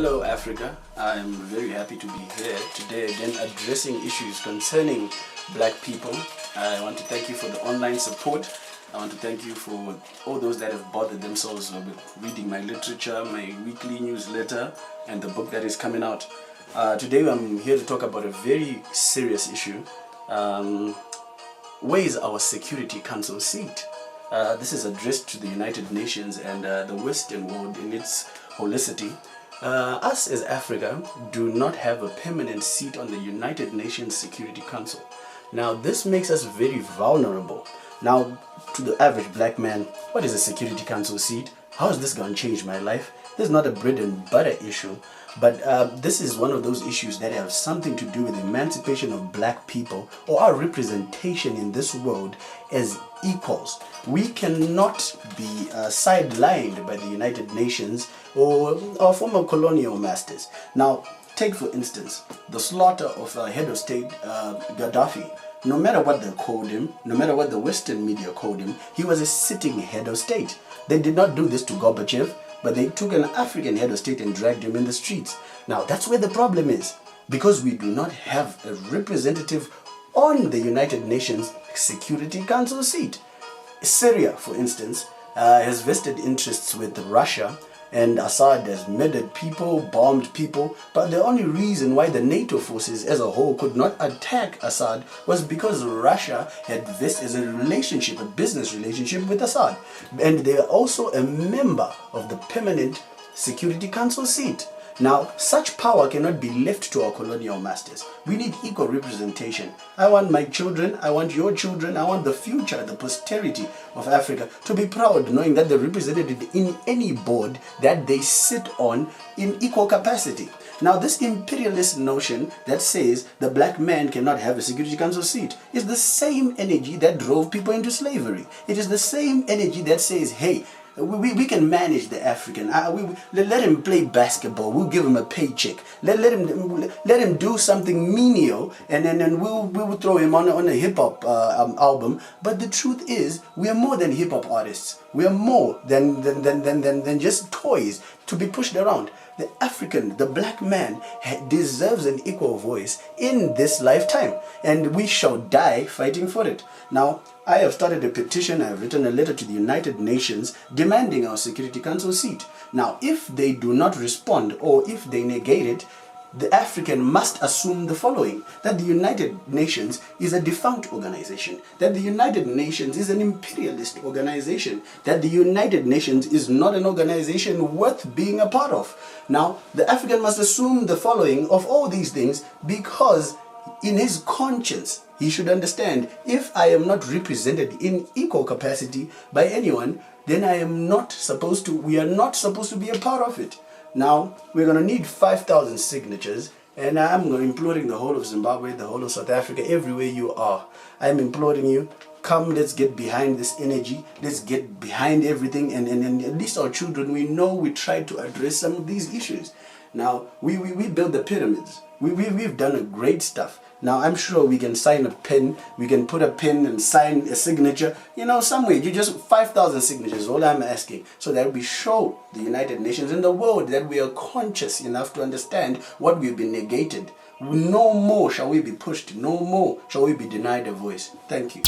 Hello Africa, I'm very happy to be here today again addressing issues concerning black people. I want to thank you for the online support. I want to thank you for all those that have bothered themselves with reading my literature, my weekly newsletter, and the book that is coming out. Today I'm here to talk about a very serious issue. Where is our Security Council seat? This is addressed to the United Nations and the Western world in its holicity. Us as Africa do not have a permanent seat on the United Nations Security Council. Now this makes us very vulnerable. Now to the average black man, what is a Security Council seat? How is this going to change my life? This is not a bread and butter issue, but this is one of those issues that have something to do with the emancipation of black people or our representation in this world as equals. We cannot be sidelined by the United Nations or our former colonial masters. Now, take for instance the slaughter of head of state Gaddafi. No matter what they called him, no matter what the Western media called him, he was a sitting head of state. They did not do this to Gorbachev, but they took an African head of state and dragged him in the streets. Now that's where the problem is, because we do not have a representative on the United Nations Security Council seat. Syria, for instance, has vested interests with Russia, and Assad has murdered people, bombed people, but the only reason why the NATO forces as a whole could not attack Assad was because Russia had vested a relationship, a business relationship with Assad. And they are also a member of the permanent Security Council seat. Now, such power cannot be left to our colonial masters. We need equal representation. I want my children, I want your children, I want the future, the posterity of Africa to be proud knowing that they're represented in any board that they sit on in equal capacity. Now, this imperialist notion that says the black man cannot have a Security Council seat is the same energy that drove people into slavery. It is the same energy that says, hey, we can manage the African. Let him play basketball. We'll give him a paycheck. Let him do something menial, and then we'll throw him on a hip hop album. But the truth is, we are more than hip hop artists. We are more than just toys to be pushed around. The African, the black man, deserves an equal voice in this lifetime, and we shall die fighting for it. Now, I have started a petition. I have written a letter to the United Nations demanding our Security Council seat. Now, if they do not respond or if they negate it, the African must assume the following: that the United Nations is a defunct organization, that the United Nations is an imperialist organization, that the United Nations is not an organization worth being a part of. Now, the African must assume the following of all these things, because in his conscience, he should understand, if I am not represented in equal capacity by anyone, then we are not supposed to be a part of it. Now, we're going to need 5,000 signatures, and I'm imploring the whole of Zimbabwe, the whole of South Africa, everywhere you are. I'm imploring you, come, let's get behind this energy, let's get behind everything, and at least our children, we know we tried to address some of these issues. Now, we built the pyramids. We've done great stuff. Now, I'm sure we can sign a pen, we can put a pen and sign a signature, somewhere. You just 5,000 signatures, all I'm asking, so that we show the United Nations and the world that we are conscious enough to understand what we've been negated. No more shall we be pushed, no more shall we be denied a voice. Thank you.